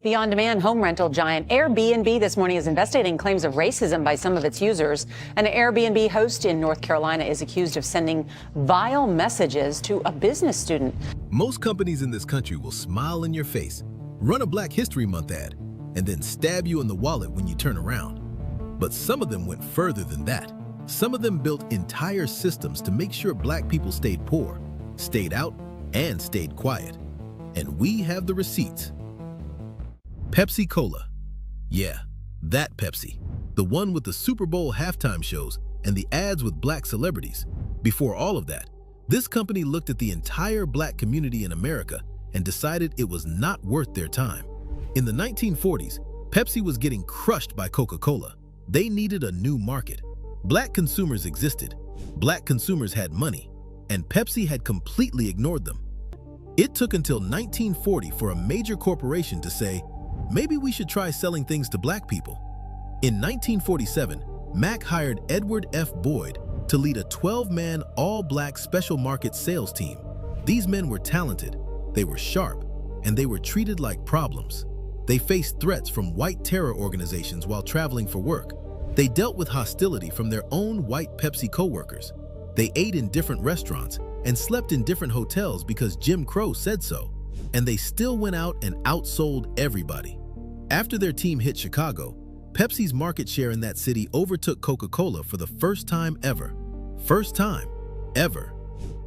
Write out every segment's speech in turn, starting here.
The on-demand home rental giant Airbnb this morning is investigating claims of racism by some of its users. An Airbnb host in North Carolina is accused of sending vile messages to a business student. Most companies in this country will smile in your face, run a Black History Month ad, and then stab you in the wallet when you turn around. But some of them went further than that. Some of them built entire systems to make sure Black people stayed poor, stayed out, and stayed quiet. And we have the receipts. Pepsi-Cola. Yeah, that Pepsi. The one with the Super Bowl halftime shows and the ads with Black celebrities. Before all of that, this company looked at the entire Black community in America and decided it was not worth their time. In the 1940s, Pepsi was getting crushed by Coca-Cola. They needed a new market. Black consumers existed, Black consumers had money, and Pepsi had completely ignored them. It took until 1940 for a major corporation to say, maybe we should try selling things to Black people. In 1947, Mac hired Edward F. Boyd to lead a 12-man all-Black special market sales team. These men were talented, they were sharp, and they were treated like problems. They faced threats from white terror organizations while traveling for work. They dealt with hostility from their own white Pepsi co-workers. They ate in different restaurants and slept in different hotels because Jim Crow said so. And they still went out and outsold everybody. After their team hit Chicago, Pepsi's market share in that city overtook Coca-Cola for the first time ever. First time ever.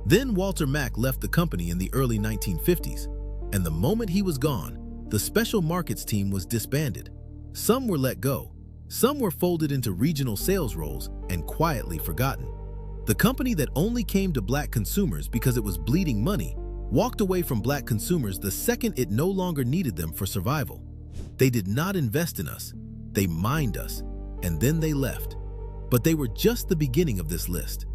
Then Walter Mack left the company in the early 1950s, and the moment he was gone, the special markets team was disbanded. Some were let go, some were folded into regional sales roles and quietly forgotten. The company that only came to Black consumers because it was bleeding money walked away from Black consumers the second it no longer needed them for survival. They did not invest in us, they mined us, and then they left. But they were just the beginning of this list.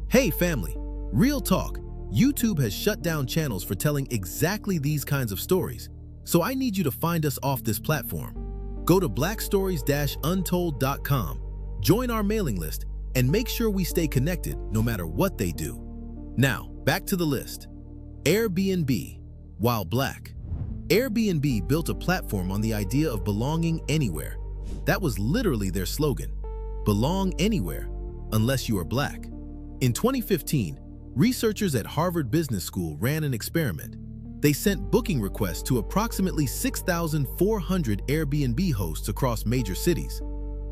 Hey family, real talk, YouTube has shut down channels for telling exactly these kinds of stories, so I need you to find us off this platform. Go to blackstories-untold.com, join our mailing list, and make sure we stay connected no matter what they do. Now, back to the list. Airbnb, while Black. Airbnb built a platform on the idea of belonging anywhere. That was literally their slogan. Belong anywhere, unless you are Black. In 2015, researchers at Harvard Business School ran an experiment. They sent booking requests to approximately 6,400 Airbnb hosts across major cities.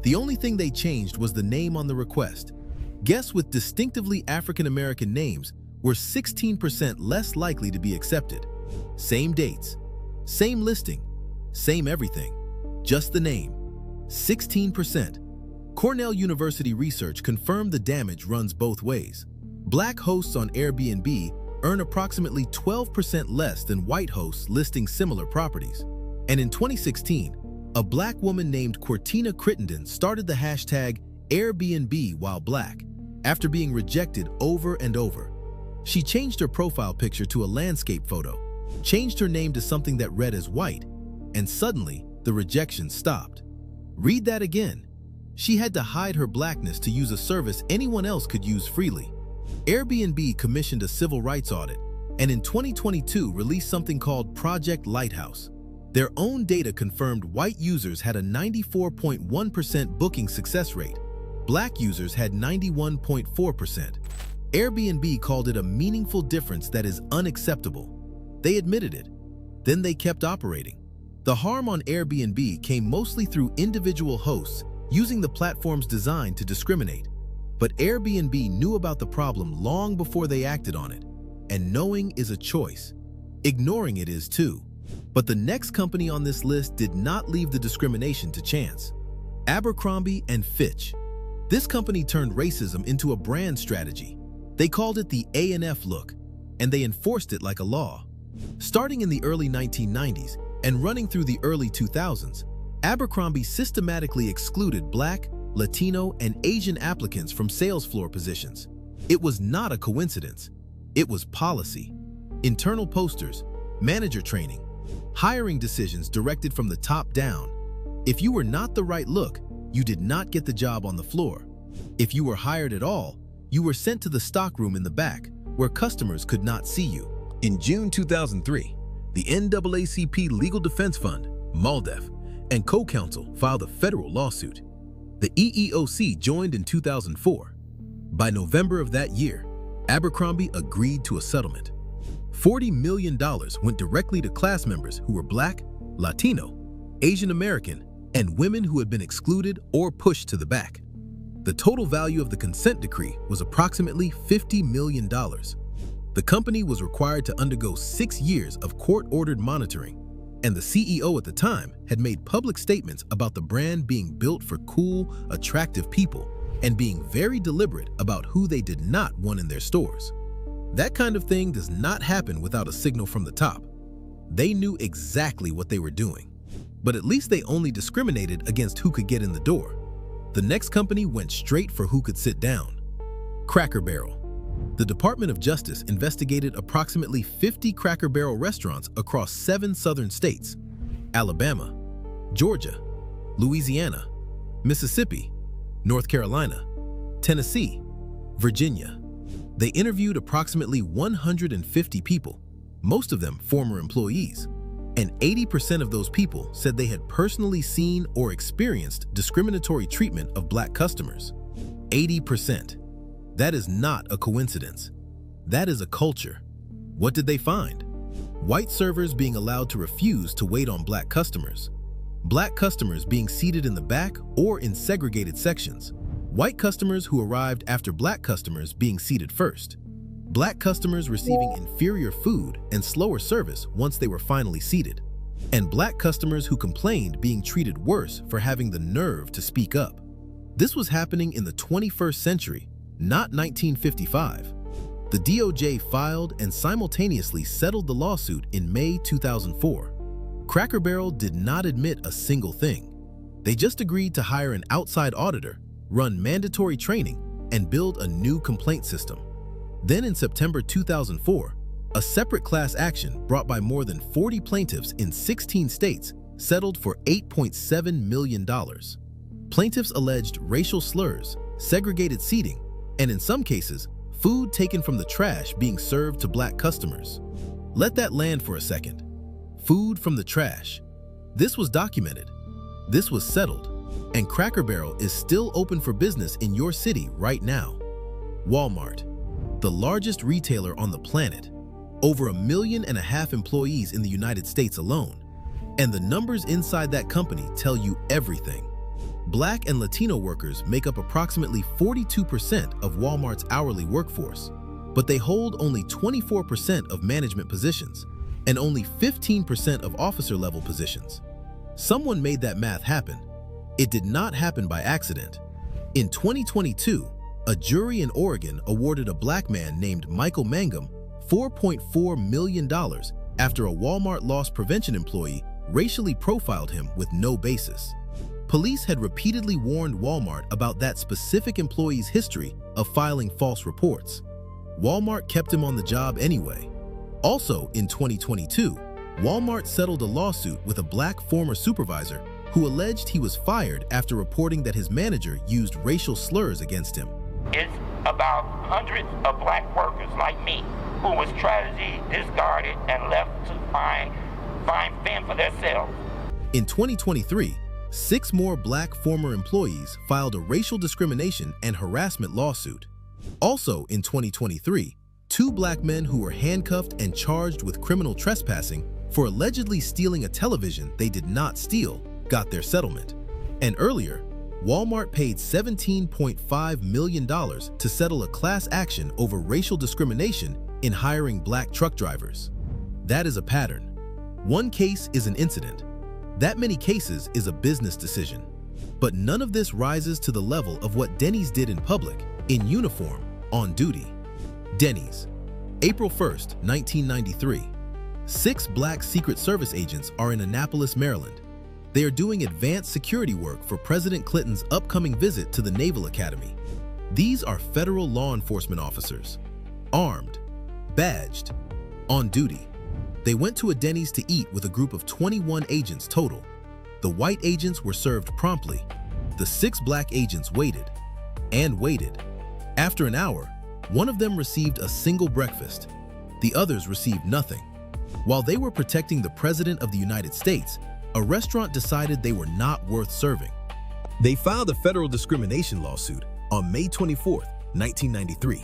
The only thing they changed was the name on the request. Guests with distinctively African American names were 16% less likely to be accepted. Same dates, same listing, same everything, just the name. 16%. Cornell University research confirmed the damage runs both ways. Black hosts on Airbnb earn approximately 12% less than white hosts listing similar properties. And in 2016, a Black woman named Cortina Crittenden started the hashtag Airbnb while Black after being rejected over and over. She changed her profile picture to a landscape photo, changed her name to something that read as white, and suddenly the rejection stopped. Read that again. She had to hide her Blackness to use a service anyone else could use freely. Airbnb commissioned a civil rights audit and in 2022 released something called Project Lighthouse. Their own data confirmed white users had a 94.1% booking success rate. Black users had 91.4%. Airbnb called it a meaningful difference that is unacceptable. They admitted it. Then they kept operating. The harm on Airbnb came mostly through individual hosts using the platform's design to discriminate. But Airbnb knew about the problem long before they acted on it. And knowing is a choice. Ignoring it is too. But the next company on this list did not leave the discrimination to chance. Abercrombie and Fitch. This company turned racism into a brand strategy. They called it the A&F look, and they enforced it like a law. Starting in the early 1990s and running through the early 2000s, Abercrombie systematically excluded Black, Latino, and Asian applicants from sales floor positions. It was not a coincidence. It was policy. Internal posters, manager training, hiring decisions directed from the top down. If you were not the right look, you did not get the job on the floor. If you were hired at all, you were sent to the stockroom in the back, where customers could not see you. In June 2003, the NAACP Legal Defense Fund, MALDEF, and co-counsel filed a federal lawsuit. The EEOC joined in 2004. By November of that year, Abercrombie agreed to a settlement. $40 million went directly to class members who were Black, Latino, Asian American, and women who had been excluded or pushed to the back. The total value of the consent decree was approximately $50 million. The company was required to undergo 6 years of court-ordered monitoring, and the CEO at the time had made public statements about the brand being built for cool, attractive people and being very deliberate about who they did not want in their stores. That kind of thing does not happen without a signal from the top. They knew exactly what they were doing, but at least they only discriminated against who could get in the door. The next company went straight for who could sit down. Cracker Barrel. The Department of Justice investigated approximately 50 Cracker Barrel restaurants across 7 southern states: Alabama, Georgia, Louisiana, Mississippi, North Carolina, Tennessee, Virginia. They interviewed approximately 150 people, most of them former employees, and 80% of those people said they had personally seen or experienced discriminatory treatment of Black customers. 80%. That is not a coincidence. That is a culture. What did they find? White servers being allowed to refuse to wait on Black customers. Black customers being seated in the back or in segregated sections. White customers who arrived after Black customers being seated first. Black customers receiving inferior food and slower service once they were finally seated. And Black customers who complained being treated worse for having the nerve to speak up. This was happening in the 21st century, not 1955. The DOJ filed and simultaneously settled the lawsuit in May 2004. Cracker Barrel did not admit a single thing. They just agreed to hire an outside auditor, run mandatory training, and build a new complaint system. Then in September 2004, a separate class action brought by more than 40 plaintiffs in 16 states settled for $8.7 million. Plaintiffs alleged racial slurs, segregated seating, and in some cases, food taken from the trash being served to Black customers. Let that land for a second. Food from the trash. This was documented. This was settled. And Cracker Barrel is still open for business in your city right now. Walmart, the largest retailer on the planet. Over 1.5 million employees in the United States alone. And the numbers inside that company tell you everything. Black and Latino workers make up approximately 42% of Walmart's hourly workforce, but they hold only 24% of management positions and only 15% of officer-level positions. Someone made that math happen. It did not happen by accident. In 2022, a jury in Oregon awarded a Black man named Michael Mangum $4.4 million after a Walmart loss prevention employee racially profiled him with no basis. Police had repeatedly warned Walmart about that specific employee's history of filing false reports. Walmart kept him on the job anyway. Also in 2022, Walmart settled a lawsuit with a Black former supervisor who alleged he was fired after reporting that his manager used racial slurs against him. It's about hundreds of Black workers like me who was tragedy discarded and left to find fend for themselves. In 2023, 6 more Black former employees filed a racial discrimination and harassment lawsuit. Also in 2023, 2 Black men who were handcuffed and charged with criminal trespassing for allegedly stealing a television they did not steal got their settlement. And earlier, Walmart paid $17.5 million to settle a class action over racial discrimination in hiring Black truck drivers. That is a pattern. One case is an incident. That many cases is a business decision. But none of this rises to the level of what Denny's did in public, in uniform, on duty. Denny's, April 1st, 1993. 6 Black Secret Service agents are in Annapolis, Maryland. They are doing advanced security work for President Clinton's upcoming visit to the Naval Academy. These are federal law enforcement officers, armed, badged, on duty. They went to a Denny's to eat with a group of 21 agents total. The white agents were served promptly. The 6 Black agents waited and waited. After an hour, one of them received a single breakfast. The others received nothing. While they were protecting the President of the United States, a restaurant decided they were not worth serving. They filed a federal discrimination lawsuit on May 24, 1993.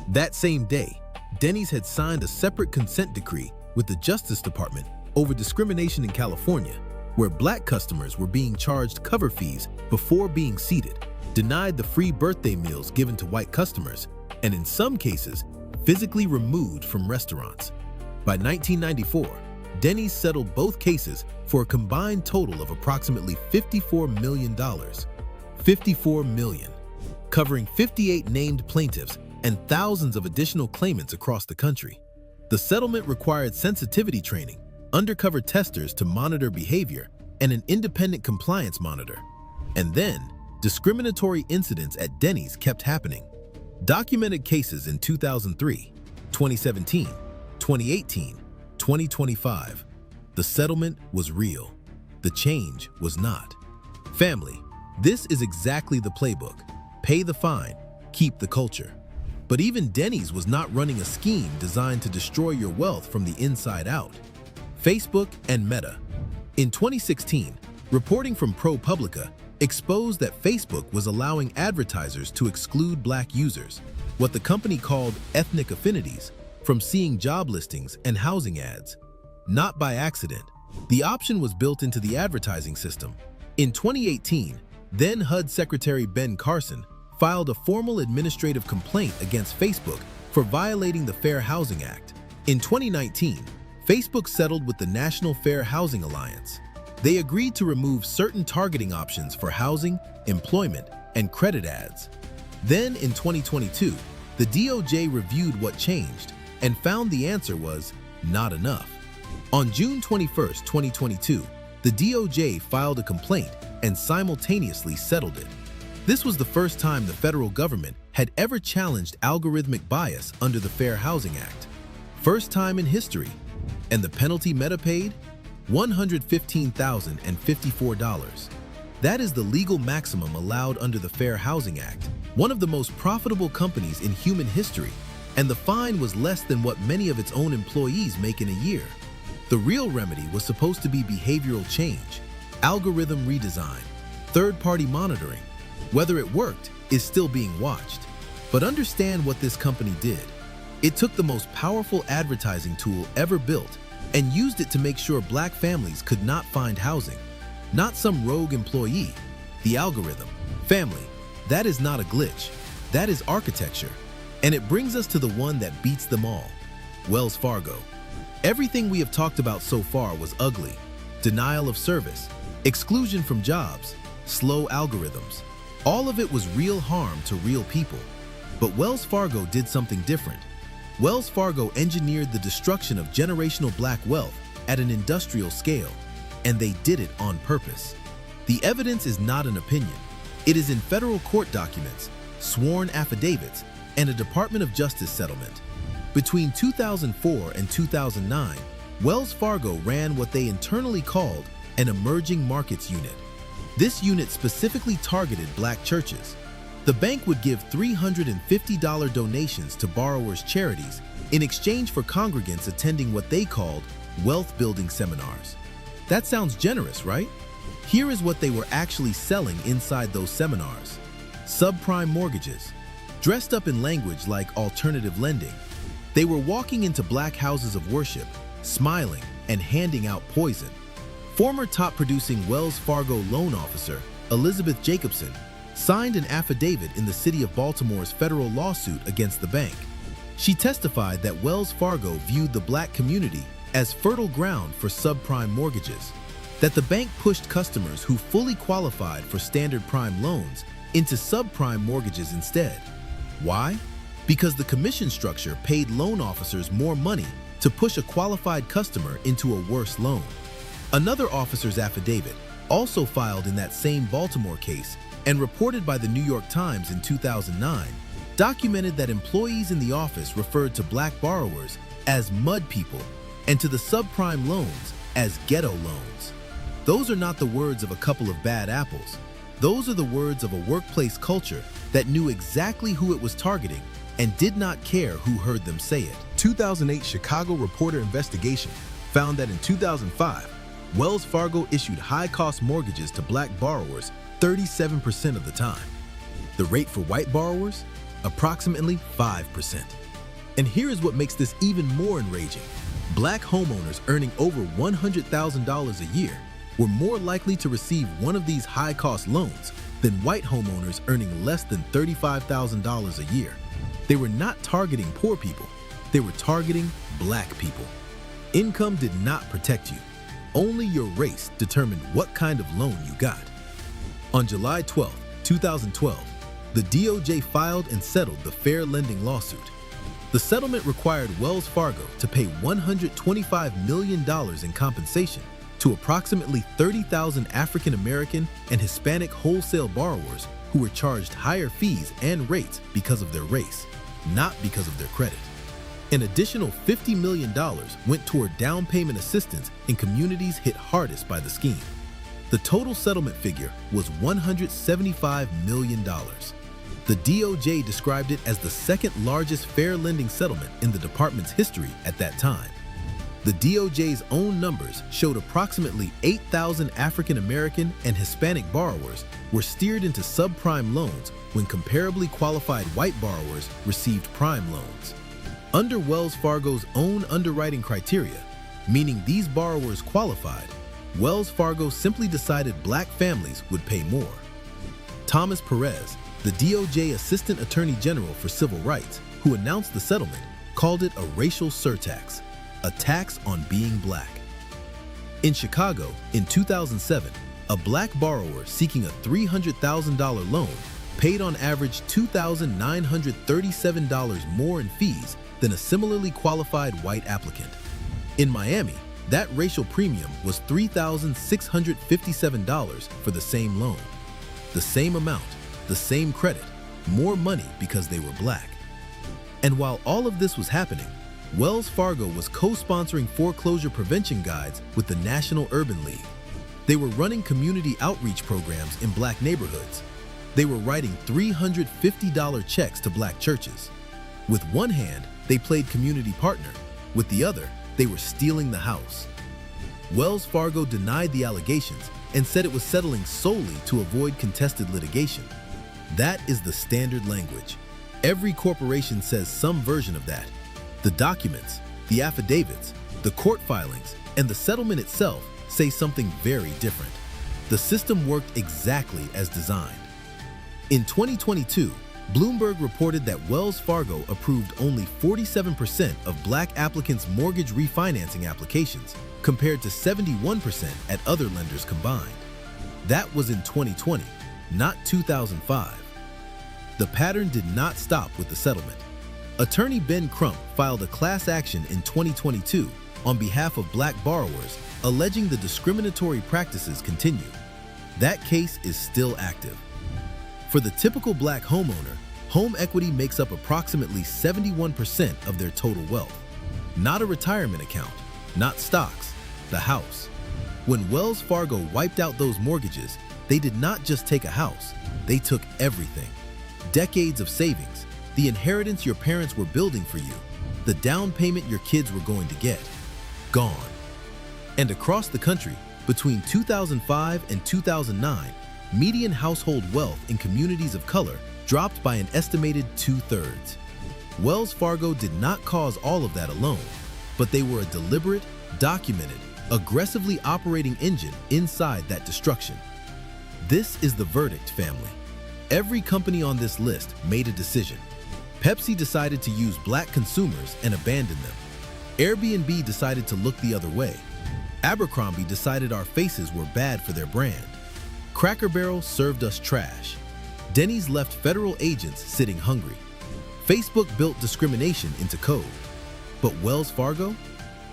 That same day, Denny's had signed a separate consent decree with the Justice Department over discrimination in California, where black customers were being charged cover fees before being seated, denied the free birthday meals given to white customers, and in some cases, physically removed from restaurants. By 1994, Denny's settled both cases for a combined total of approximately $54 million. $54 million, covering 58 named plaintiffs and thousands of additional claimants across the country. The settlement required sensitivity training, undercover testers to monitor behavior, and an independent compliance monitor. And then, discriminatory incidents at Denny's kept happening. Documented cases in 2003, 2017, 2018, 2025. The settlement was real. The change was not. Family, this is exactly the playbook. Pay the fine, keep the culture. But even Denny's was not running a scheme designed to destroy your wealth from the inside out. Facebook and Meta. In 2016, reporting from ProPublica exposed that Facebook was allowing advertisers to exclude black users, what the company called ethnic affinities, from seeing job listings and housing ads. Not by accident. The option was built into the advertising system. In 2018, then HUD Secretary Ben Carson filed a formal administrative complaint against Facebook for violating the Fair Housing Act. In 2019, Facebook settled with the National Fair Housing Alliance. They agreed to remove certain targeting options for housing, employment, and credit ads. Then in 2022, the DOJ reviewed what changed and found the answer was not enough. On June 21, 2022, the DOJ filed a complaint and simultaneously settled it. This was the first time the federal government had ever challenged algorithmic bias under the Fair Housing Act. First time in history. And the penalty Meta paid? $115,054. That is the legal maximum allowed under the Fair Housing Act, one of the most profitable companies in human history, and the fine was less than what many of its own employees make in a year. The real remedy was supposed to be behavioral change, algorithm redesign, third-party monitoring. Whether it worked is still being watched. But understand what this company did. It took the most powerful advertising tool ever built and used it to make sure black families could not find housing. Not some rogue employee, the algorithm. Family, that is not a glitch. That is architecture. And it brings us to the one that beats them all, Wells Fargo. Everything we have talked about so far was ugly. Denial of service, exclusion from jobs, slow algorithms. All of it was real harm to real people. But Wells Fargo did something different. Wells Fargo engineered the destruction of generational black wealth at an industrial scale, and they did it on purpose. The evidence is not an opinion. It is in federal court documents, sworn affidavits, and a Department of Justice settlement. Between 2004 and 2009, Wells Fargo ran what they internally called an emerging markets unit. This unit specifically targeted black churches. The bank would give $350 donations to borrowers' charities in exchange for congregants attending what they called wealth-building seminars. That sounds generous, right? Here is what they were actually selling inside those seminars. Subprime mortgages, dressed up in language like alternative lending. They were walking into black houses of worship, smiling and handing out poison. Former top-producing Wells Fargo loan officer, Elizabeth Jacobson, signed an affidavit in the city of Baltimore's federal lawsuit against the bank. She testified that Wells Fargo viewed the black community as fertile ground for subprime mortgages, that the bank pushed customers who fully qualified for standard prime loans into subprime mortgages instead. Why? Because the commission structure paid loan officers more money to push a qualified customer into a worse loan. Another officer's affidavit, also filed in that same Baltimore case and reported by the New York Times in 2009, documented that employees in the office referred to black borrowers as mud people and to the subprime loans as ghetto loans. Those are not the words of a couple of bad apples. Those are the words of a workplace culture that knew exactly who it was targeting and did not care who heard them say it. 2008 Chicago Reporter investigation found that in 2005, Wells Fargo issued high-cost mortgages to black borrowers 37% of the time. The rate for white borrowers? Approximately 5%. And here is what makes this even more enraging. Black homeowners earning over $100,000 a year were more likely to receive one of these high-cost loans than white homeowners earning less than $35,000 a year. They were not targeting poor people. They were targeting black people. Income did not protect you. Only your race determined what kind of loan you got. On July 12, 2012, the DOJ filed and settled the fair lending lawsuit. The settlement required Wells Fargo to pay $125 million in compensation to approximately 30,000 African American and Hispanic wholesale borrowers who were charged higher fees and rates because of their race, not because of their credit. An additional $50 million went toward down payment assistance in communities hit hardest by the scheme. The total settlement figure was $175 million. The DOJ described it as the second largest fair lending settlement in the department's history at that time. The DOJ's own numbers showed approximately 8,000 African American and Hispanic borrowers were steered into subprime loans when comparably qualified white borrowers received prime loans. Under Wells Fargo's own underwriting criteria, meaning these borrowers qualified, Wells Fargo simply decided black families would pay more. Thomas Perez, the DOJ Assistant Attorney General for Civil Rights, who announced the settlement, called it a racial surtax, a tax on being black. In Chicago, in 2007, a black borrower seeking a $300,000 loan paid on average $2,937 more in fees than a similarly qualified white applicant. In Miami, that racial premium was $3,657 for the same loan. The same amount, the same credit, more money because they were black. And while all of this was happening, Wells Fargo was co-sponsoring foreclosure prevention guides with the National Urban League. They were running community outreach programs in black neighborhoods. They were writing $350 checks to black churches. With one hand, they played community partner. With the other, they were stealing the house. Wells Fargo denied the allegations and said it was settling solely to avoid contested litigation. That is the standard language. Every corporation says some version of that. The documents, the affidavits, the court filings, and the settlement itself say something very different. The system worked exactly as designed. In 2022, Bloomberg reported that Wells Fargo approved only 47% of black applicants' mortgage refinancing applications, compared to 71% at other lenders combined. That was in 2020, not 2005. The pattern did not stop with the settlement. Attorney Ben Crump filed a class action in 2022 on behalf of black borrowers, alleging the discriminatory practices continue. That case is still active. For the typical black homeowner, home equity makes up approximately 71% of their total wealth. Not a retirement account, not stocks, the house. When Wells Fargo wiped out those mortgages, they did not just take a house, they took everything. Decades of savings, the inheritance your parents were building for you, the down payment your kids were going to get, gone. And across the country, between 2005 and 2009, median household wealth in communities of color dropped by an estimated 2/3. Wells Fargo did not cause all of that alone, but they were a deliberate, documented, aggressively operating engine inside that destruction. This is the verdict, family. Every company on this list made a decision. Pepsi decided to use black consumers and abandon them. Airbnb decided to look the other way. Abercrombie decided our faces were bad for their brand. Cracker Barrel served us trash. Denny's left federal agents sitting hungry. Facebook built discrimination into code. But Wells Fargo?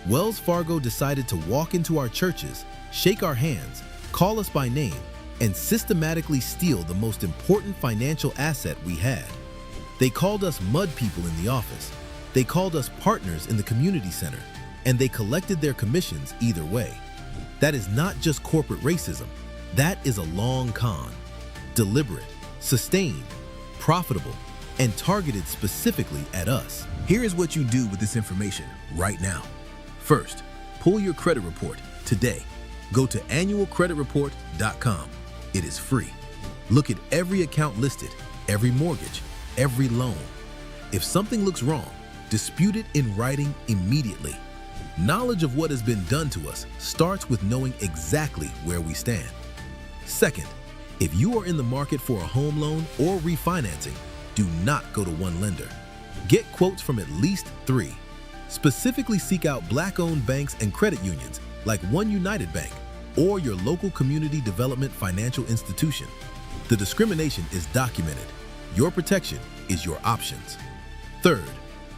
Wells Fargo decided to walk into our churches, shake our hands, call us by name, and systematically steal the most important financial asset we had. They called us mud people in the office. They called us partners in the community center, and they collected their commissions either way. That is not just corporate racism. That is a long con. Deliberate, sustained, profitable, and targeted specifically at us. Here is what you do with this information right now. First, pull your credit report today. Go to annualcreditreport.com. It is free. Look at every account listed, every mortgage, every loan. If something looks wrong, dispute it in writing immediately. Knowledge of what has been done to us starts with knowing exactly where we stand. Second, if you are in the market for a home loan or refinancing, do not go to one lender. Get quotes from at least 3. Specifically seek out Black-owned banks and credit unions like One United Bank or your local community development financial institution. The discrimination is documented. Your protection is your options. Third,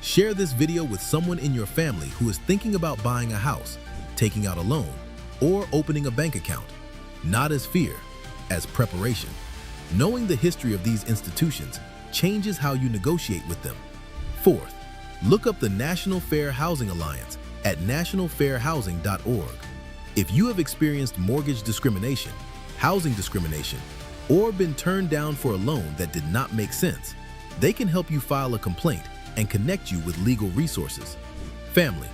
share this video with someone in your family who is thinking about buying a house, taking out a loan, or opening a bank account. Not as fear, as preparation. Knowing the history of these institutions changes how you negotiate with them. Fourth, look up the National Fair Housing Alliance at nationalfairhousing.org. If you have experienced mortgage discrimination, housing discrimination, or been turned down for a loan that did not make sense, they can help you file a complaint and connect you with legal resources. Family,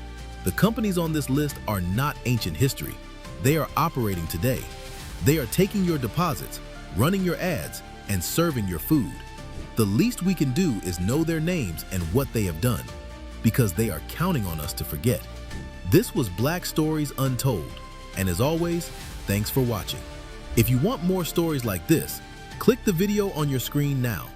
the companies on this list are not ancient history. They are operating today. They are taking your deposits, running your ads, and serving your food. The least we can do is know their names and what they have done, because they are counting on us to forget. This was Black Stories Untold, and as always, thanks for watching. If you want more stories like this, click the video on your screen now.